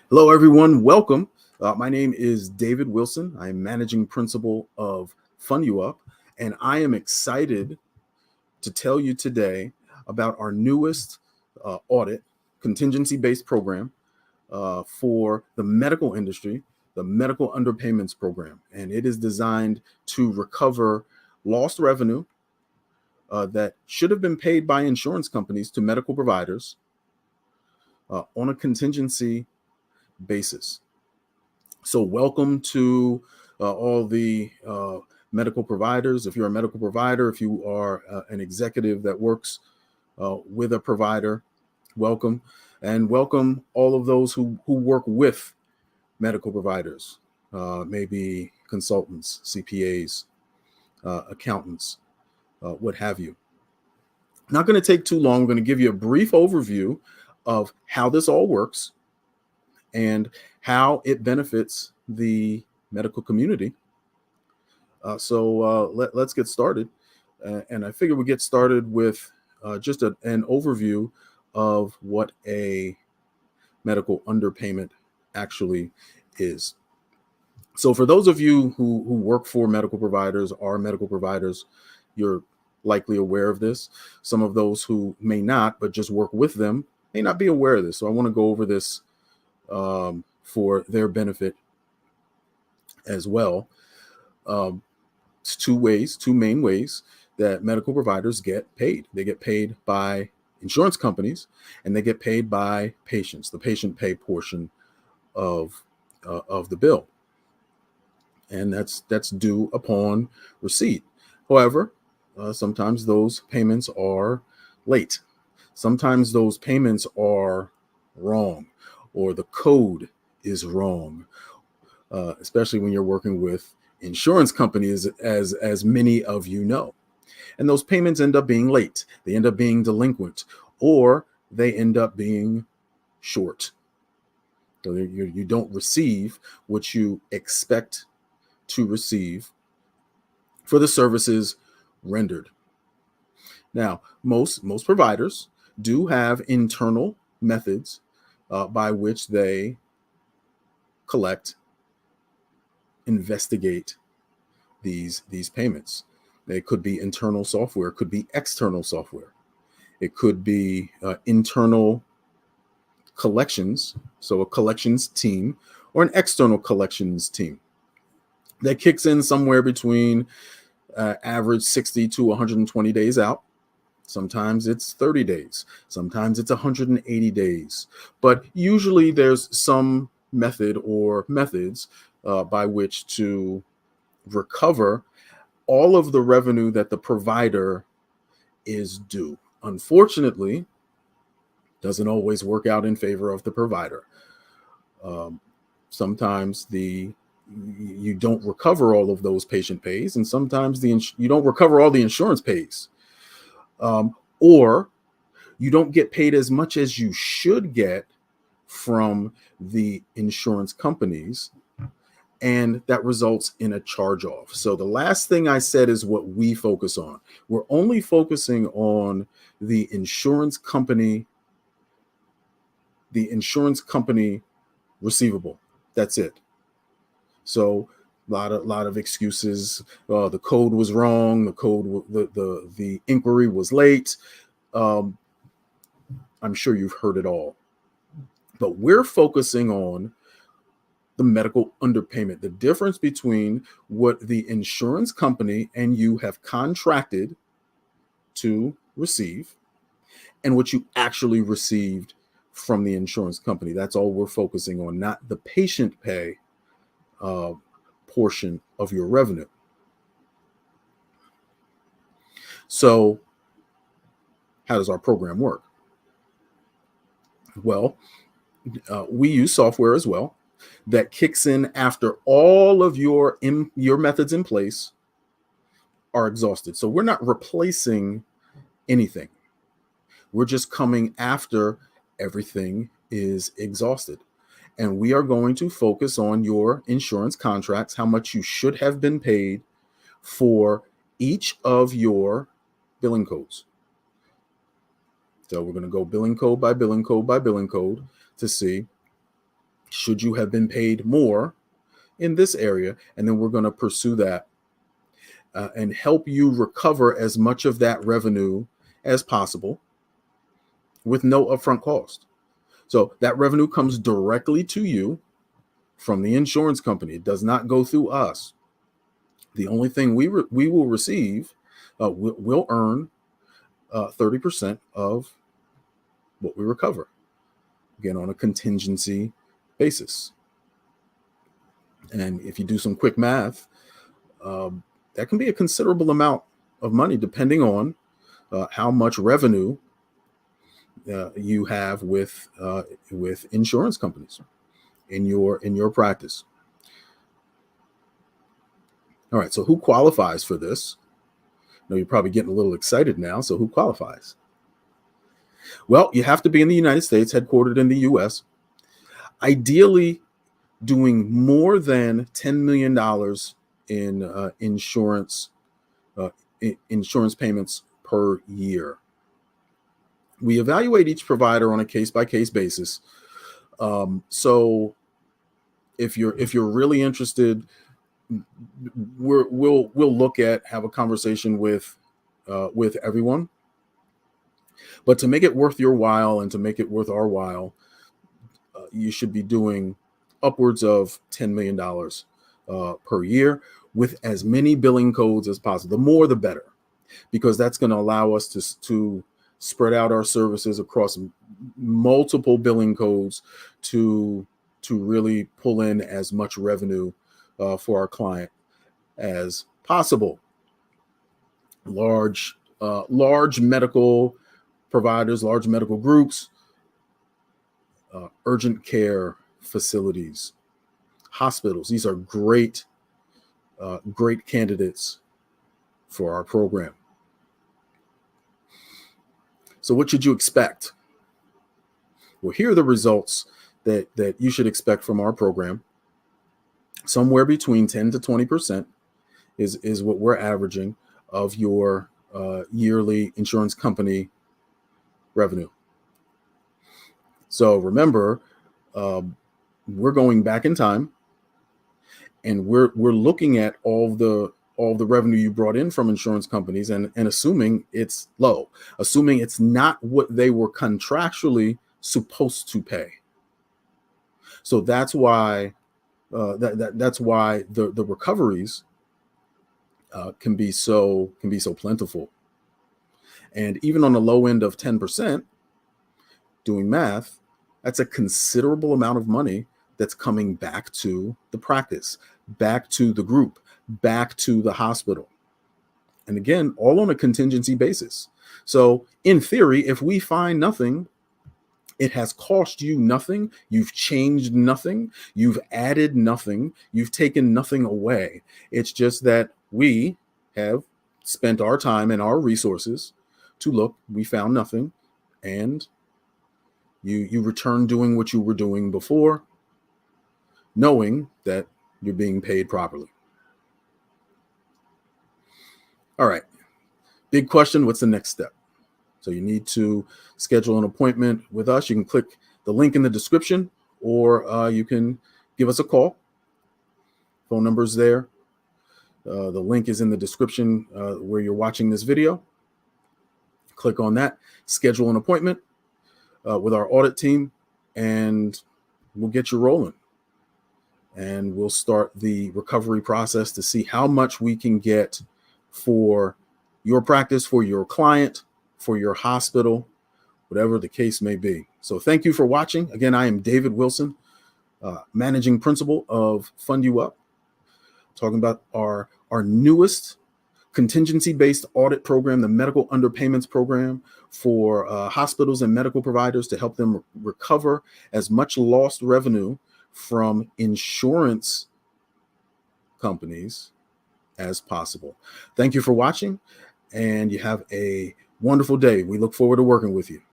Hello, everyone. Welcome. My name is David Wilson. I'm managing principal of FundUuP, and I am excited to tell you today about our newest audit contingency-based program for the medical industry, the medical underpayments program. And it is designed to recover lost revenue that should have been paid by insurance companies to medical providers on a contingency basis. So, welcome to all the medical providers. If you're a medical provider, if you are an executive that works with a provider, welcome. And welcome all of those who work with medical providers, maybe consultants, CPAs, accountants, what have you. Not going to take too long. I'm going to give you a brief overview of how this all works and how it benefits the medical community. Let's get started. And I figure we get started with just an overview of what a medical underpayment actually is. So for those of you who work for medical providers, are medical providers, you're likely aware of this. Some of those who may not, but just work with them, may not be aware of this. So I want to go over this for their benefit as well. It's two main ways that medical providers get paid. They get paid by insurance companies, and they get paid by patients, the patient pay portion of the bill. And that's due upon receipt. However, sometimes those payments are late. Sometimes those payments are wrong, or the code is wrong, especially when you're working with insurance companies, as many of you know. And those payments end up being late. They end up being delinquent, or they end up being short. So you don't receive what you expect to receive for the services rendered. Now, most providers do have internal methods by which they collect, investigate these payments. It could be internal software, it could be external software, it could be internal collections, so a collections team or an external collections team that kicks in somewhere between average 60 to 120 days out. Sometimes it's 30 days, sometimes it's 180 days, but usually there's some method or methods by which to recover all of the revenue that the provider is due. Unfortunately, doesn't always work out in favor of the provider. Sometimes you don't recover all of those patient pays, and sometimes you don't recover all the insurance pays, or you don't get paid as much as you should get from the insurance companies, and that results in a charge off. So the last thing I said is what we focus on. We're only focusing on the insurance company receivable. That's it. So a lot of excuses. The code was wrong. The inquiry was late. I'm sure you've heard it all. But we're focusing on the medical underpayment, the difference between what the insurance company and you have contracted to receive and what you actually received from the insurance company. That's all we're focusing on, not the patient pay portion of your revenue. So how does our program work? Well, we use software as well that kicks in after all of your methods in place are exhausted. So we're not replacing anything. We're just coming after everything is exhausted. And we are going to focus on your insurance contracts, how much you should have been paid for each of your billing codes. So we're going to go billing code by billing code by billing code to see should you have been paid more in this area? And then we're going to pursue that and help you recover as much of that revenue as possible with no upfront cost. So that revenue comes directly to you from the insurance company. It does not go through us. The only thing we will receive, we'll earn 30% of what we recover, again, on a contingency basis. And if you do some quick math, that can be a considerable amount of money depending on how much revenue you have with insurance companies in your practice. All right, so who qualifies for this? I know you're probably getting a little excited now. So who qualifies? Well, you have to be in the United States, headquartered in the US. Ideally, doing more than $10 million in insurance payments per year. We evaluate each provider on a case-by-case basis. So if you're really interested, we'll look at, have a conversation with everyone. But to make it worth your while and to make it worth our while, you should be doing upwards of $10 million per year with as many billing codes as possible. The more, the better, because that's going to allow us to spread out our services across multiple billing codes to really pull in as much revenue for our client as possible. Large medical providers, large medical groups, urgent care facilities, hospitals. These are great candidates for our program. So what should you expect? Well, here are the results that you should expect from our program. Somewhere between 10 to 20% is what we're averaging of your yearly insurance company revenue. So remember, we're going back in time, and we're looking at all the revenue you brought in from insurance companies and assuming it's low, assuming it's not what they were contractually supposed to pay. So that's why that's why the recoveries can be so plentiful. And even on the low end of 10%, doing math, that's a considerable amount of money that's coming back to the practice, back to the group, back to the hospital. And again, all on a contingency basis. So in theory, if we find nothing, it has cost you nothing. You've changed nothing. You've added nothing. You've taken nothing away. It's just that we have spent our time and our resources to look. We found nothing, and you return doing what you were doing before, knowing that you're being paid properly. All right. Big question. What's the next step? So you need to schedule an appointment with us. You can click the link in the description, or you can give us a call. Phone number's there. The link is in the description where you're watching this video. Click on that, schedule an appointment with our audit team, and we'll get you rolling. And we'll start the recovery process to see how much we can get for your practice, for your client, for your hospital, whatever the case may be. So thank you for watching. Again, I am David Wilson, managing principal of FundUuP, talking about our newest contingency-based audit program, the medical underpayments program for hospitals and medical providers to help them recover as much lost revenue from insurance companies as possible. Thank you for watching, and you have a wonderful day. We look forward to working with you.